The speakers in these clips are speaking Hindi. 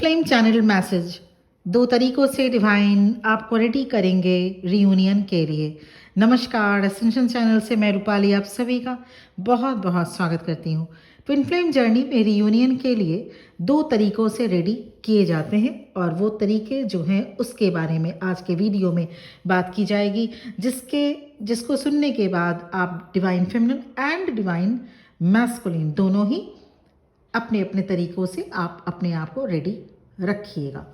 फ्लेम चैनल मैसेज 2 तरीकों से डिवाइन आपको रेडी करेंगे रियूनियन के लिए। नमस्कार, एसेंशन चैनल से मैं रूपाली आप सभी का बहुत बहुत स्वागत करती हूँ। ट्विन फ्लेम जर्नी में रियूनियन के लिए 2 तरीकों से रेडी किए जाते हैं और वो तरीके जो हैं उसके बारे में आज के वीडियो में बात की जाएगी, जिसको सुनने के बाद आप divine feminine and divine masculine दोनों ही अपने अपने तरीकों से आप अपने आप को रेडी रखिएगा।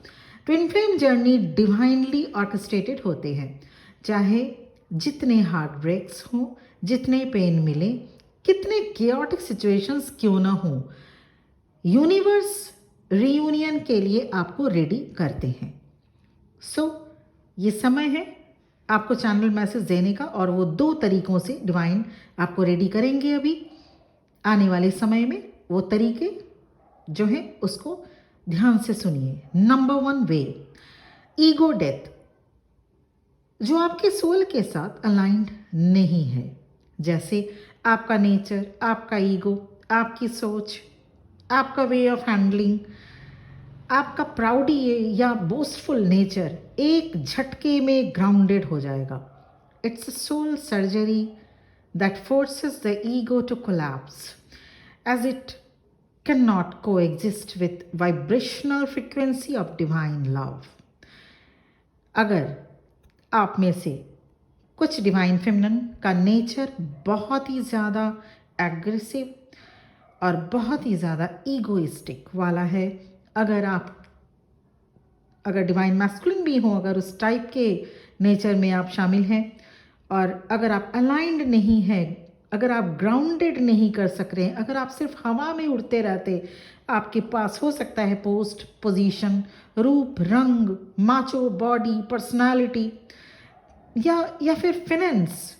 Twin flame journey divinely orchestrated होते हैं, चाहे जितने हार्ट ब्रेक्स हों, जितने पेन मिले, कितने केओटिक सिचुएशंस क्यों ना हों, यूनिवर्स रीयूनियन के लिए आपको रेडी करते हैं। ये समय है आपको चैनल मैसेज देने का और वो 2 तरीकों से डिवाइन आपको रेडी करेंगे। अभी आने वाले समय में वो तरीके जो हैं उसको ध्यान से सुनिए। नंबर 1 वे, ईगो डेथ, जो आपके सोल के साथ अलाइंड नहीं है, जैसे आपका नेचर, आपका ईगो, आपकी सोच, आपका वे ऑफ हैंडलिंग, आपका प्राउडी या बोस्टफुल नेचर एक झटके में ग्राउंडेड हो जाएगा। It's a soul surgery that forces the ego to collapse as it cannot coexist with vibrational frequency of divine love. अगर आप में से कुछ डिवाइन फेमिनिन का नेचर बहुत ही ज़्यादा एग्रेसिव और बहुत ही ज़्यादा ईगोइस्टिक वाला है, अगर डिवाइन मैस्कुलिन भी हो, अगर उस टाइप के नेचर में आप शामिल हैं और अगर आप अलाइंड नहीं हैं, अगर आप ग्राउंडेड नहीं कर सक रहे हैं, अगर आप सिर्फ हवा में उड़ते रहते, आपके पास हो सकता है पोस्ट, पोजीशन, रूप, रंग, माचो बॉडी, पर्सनालिटी या फिर फिनेंस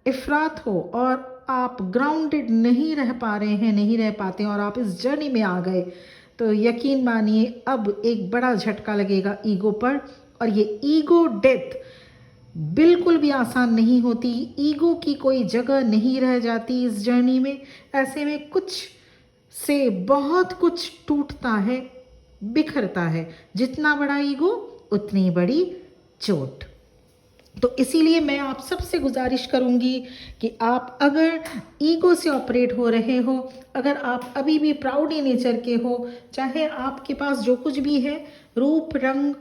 इफरात हो और आप ग्राउंडेड नहीं रह पा रहे हैं, नहीं रह पाते और आप इस जर्नी में आ गए, तो यकीन मानिए अब एक बड़ा झटका लगेगा ईगो पर। और ये ईगो डेथ बिल्कुल भी आसान नहीं होती। ईगो की कोई जगह नहीं रह जाती इस जर्नी में। ऐसे में कुछ से बहुत कुछ टूटता है, बिखरता है। जितना बड़ा ईगो उतनी बड़ी चोट। तो इसीलिए मैं आप सबसे गुजारिश करूंगी कि आप अगर ईगो से ऑपरेट हो रहे हो, अगर आप अभी भी प्राउडी नेचर के हो, चाहे आपके पास जो कुछ भी है, रूप, रंग,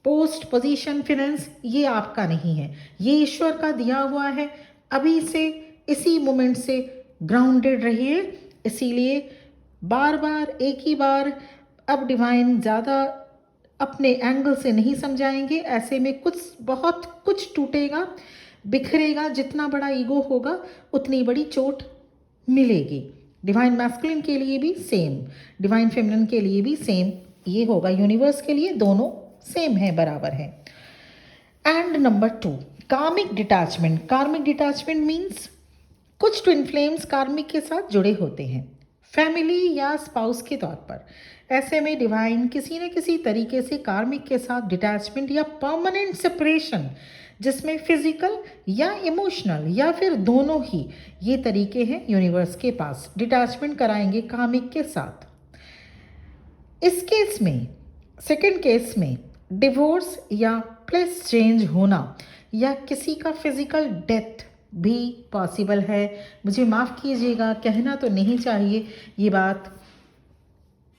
पोस्ट, पोजीशन, फिनेंस, ये आपका नहीं है, ये ईश्वर का दिया हुआ है। अभी से इसी मोमेंट से ग्राउंडेड रहिए। इसीलिए बार बार एक ही बार अब डिवाइन ज़्यादा अपने एंगल से नहीं समझाएंगे। ऐसे में बहुत कुछ टूटेगा, बिखरेगा। जितना बड़ा ईगो होगा उतनी बड़ी चोट मिलेगी। डिवाइन मैस्कुलिन के लिए भी सेम, डिवाइन फेमिनिन के लिए भी सेम ये होगा। यूनिवर्स के लिए दोनों सेम है, बराबर है। एंड नंबर 2, कार्मिक डिटैचमेंट। कार्मिक डिटैचमेंट मीन्स कुछ ट्विन फ्लेम्स कार्मिक के साथ जुड़े होते हैं, फैमिली या स्पाउस के तौर पर। ऐसे में डिवाइन किसी न किसी तरीके से कार्मिक के साथ डिटैचमेंट या परमानेंट सेपरेशन, जिसमें फिजिकल या इमोशनल या फिर दोनों ही ये तरीके हैं यूनिवर्स के पास, डिटैचमेंट कराएंगे कार्मिक के साथ। इस केस में, सेकेंड केस में, डिवोर्स या प्लेस चेंज होना या किसी का फिजिकल डेथ भी पॉसिबल है। मुझे माफ़ कीजिएगा, कहना तो नहीं चाहिए ये बात,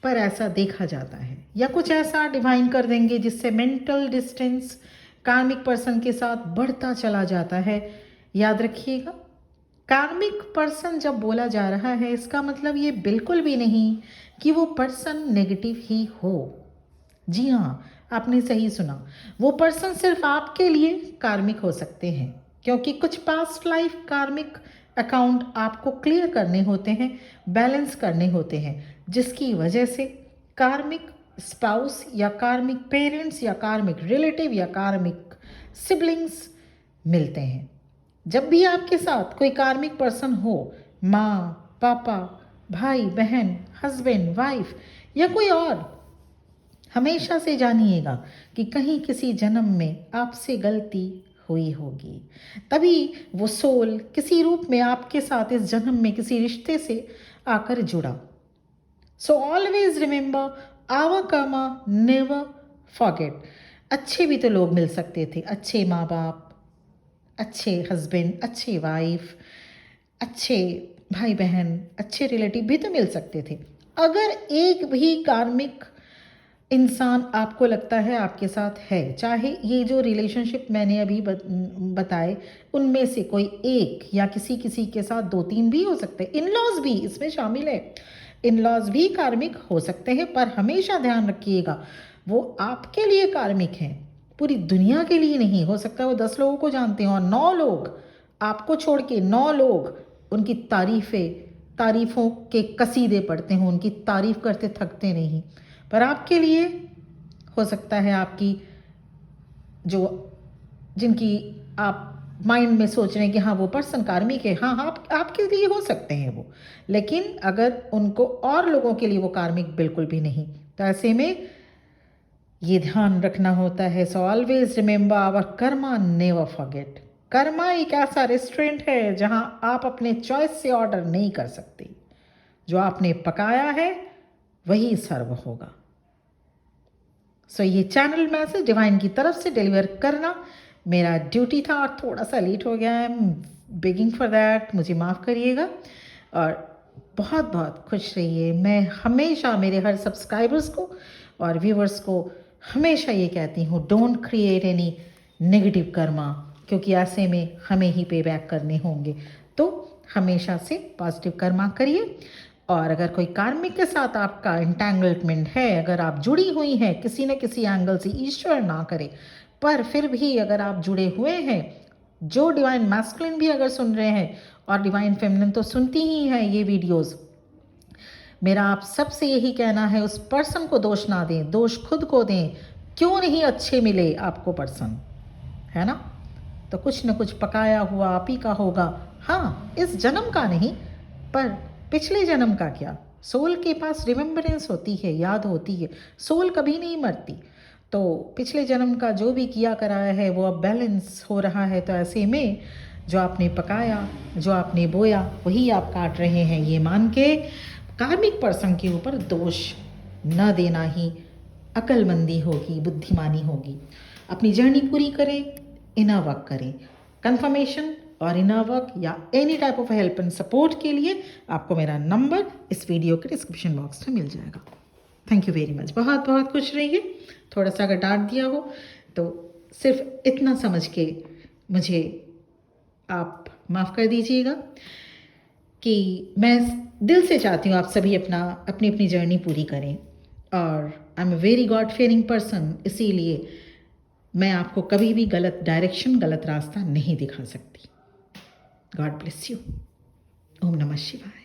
पर ऐसा देखा जाता है। या कुछ ऐसा डिवाइन कर देंगे जिससे मेंटल डिस्टेंस कार्मिक पर्सन के साथ बढ़ता चला जाता है। याद रखिएगा, कार्मिक पर्सन जब बोला जा रहा है, इसका मतलब ये बिल्कुल भी नहीं कि वो पर्सन नेगेटिव ही हो। जी हाँ, आपने सही सुना, वो पर्सन सिर्फ आपके लिए कार्मिक हो सकते हैं, क्योंकि कुछ पास्ट लाइफ कार्मिक अकाउंट आपको क्लियर करने होते हैं, बैलेंस करने होते हैं, जिसकी वजह से कार्मिक स्पाउस या कार्मिक पेरेंट्स या कार्मिक रिलेटिव या कार्मिक सिबलिंग्स मिलते हैं। जब भी आपके साथ कोई कार्मिक पर्सन हो, माँ, पापा, भाई, बहन, हस्बैंड, वाइफ या कोई और, हमेशा से जानिएगा कि कहीं किसी जन्म में आपसे गलती हुई होगी, तभी वो सोल किसी रूप में आपके साथ इस जन्म में किसी रिश्ते से आकर जुड़ा। So always remember, our karma never forget. अच्छे भी तो लोग मिल सकते थे, अच्छे माँ बाप, अच्छे हस्बैंड, अच्छे वाइफ, अच्छे भाई बहन, अच्छे रिलेटिव भी तो मिल सकते थे। अगर एक भी कार्मिक इंसान आपको लगता है आपके साथ है, चाहे ये जो रिलेशनशिप मैंने अभी बताए उनमें से कोई एक या किसी किसी के साथ 2-3 भी हो सकते हैं, इन लॉज भी इसमें शामिल है, इन लॉज भी कार्मिक हो सकते हैं, पर हमेशा ध्यान रखिएगा वो आपके लिए कार्मिक हैं, पूरी दुनिया के लिए नहीं। हो सकता है वो 10 लोगों को जानते हो और 9 लोग आपको छोड़ के 9 लोग उनकी तारीफ़ों के कसीदे पढ़ते हों, उनकी तारीफ़ करते थकते नहीं, पर आपके लिए हो सकता है आपकी जो जिनकी आप माइंड में सोच रहे हैं कि हाँ वो पर्सन कार्मिक है, हाँ आपके लिए हो सकते हैं वो, लेकिन अगर उनको और लोगों के लिए वो कार्मिक बिल्कुल भी नहीं। तो ऐसे में ये ध्यान रखना होता है। So always remember our karma never forget. Karma एक ऐसा रेस्टोरेंट है जहाँ आप अपने चॉइस से ऑर्डर नहीं कर सकते, जो आपने पकाया है वही सर्व होगा। सो ये चैनल मैसेज डिवाइन की तरफ से डिलीवर करना मेरा ड्यूटी था और थोड़ा सा लेट हो गया है, बेगिंग फॉर दैट, मुझे माफ़ करिएगा। और बहुत बहुत खुश रहिए। मैं हमेशा मेरे हर सब्सक्राइबर्स को और व्यूवर्स को हमेशा ये कहती हूँ, don't create any negative Karma, क्योंकि ऐसे में हमें ही पे बैक करने होंगे। तो हमेशा से पॉजिटिव कर्मा करिए। और अगर कोई कार्मिक के साथ आपका इंटेंगलमेंट है, अगर आप जुड़ी हुई हैं किसी न किसी एंगल से, ईश्वर ना करे, पर फिर भी अगर आप जुड़े हुए हैं, जो डिवाइन मैस्कुलिन भी अगर सुन रहे हैं और डिवाइन फेमिनिन तो सुनती ही हैं ये वीडियोस, मेरा आप सबसे यही कहना है, उस पर्सन को दोष ना दें, दोष खुद को दें। क्यों नहीं अच्छे मिले आपको पर्सन, है ना? तो कुछ न कुछ पकाया हुआ आप ही का होगा। हाँ, इस जन्म का नहीं, पर पिछले जन्म का क्या। सोल के पास रिमेम्बरेंस होती है, याद होती है, सोल कभी नहीं मरती। तो पिछले जन्म का जो भी किया कराया है वो अब बैलेंस हो रहा है। तो ऐसे में जो आपने पकाया, जो आपने बोया, वही आप काट रहे हैं, ये मान के कार्मिक पर्सन के ऊपर दोष न देना ही अक्लमंदी होगी, बुद्धिमानी होगी। अपनी जर्नी पूरी करें, इनर वर्क करें। कंफर्मेशन और इनर वर्क या any type of help and support के लिए आपको मेरा नंबर इस वीडियो के डिस्क्रिप्शन बॉक्स में मिल जाएगा। Thank you very much. बहुत बहुत खुश रहिए। थोड़ा सा अगर डांट दिया हो तो सिर्फ इतना समझ के मुझे आप माफ़ कर दीजिएगा कि मैं दिल से चाहती हूँ आप सभी अपनी अपनी जर्नी पूरी करें। और I am a very God fearing person, इसीलिए मैं आपको कभी भी गलत डायरेक्शन, गलत रास्ता नहीं दिखा सकती। God bless you. ओम नमः शिवाय।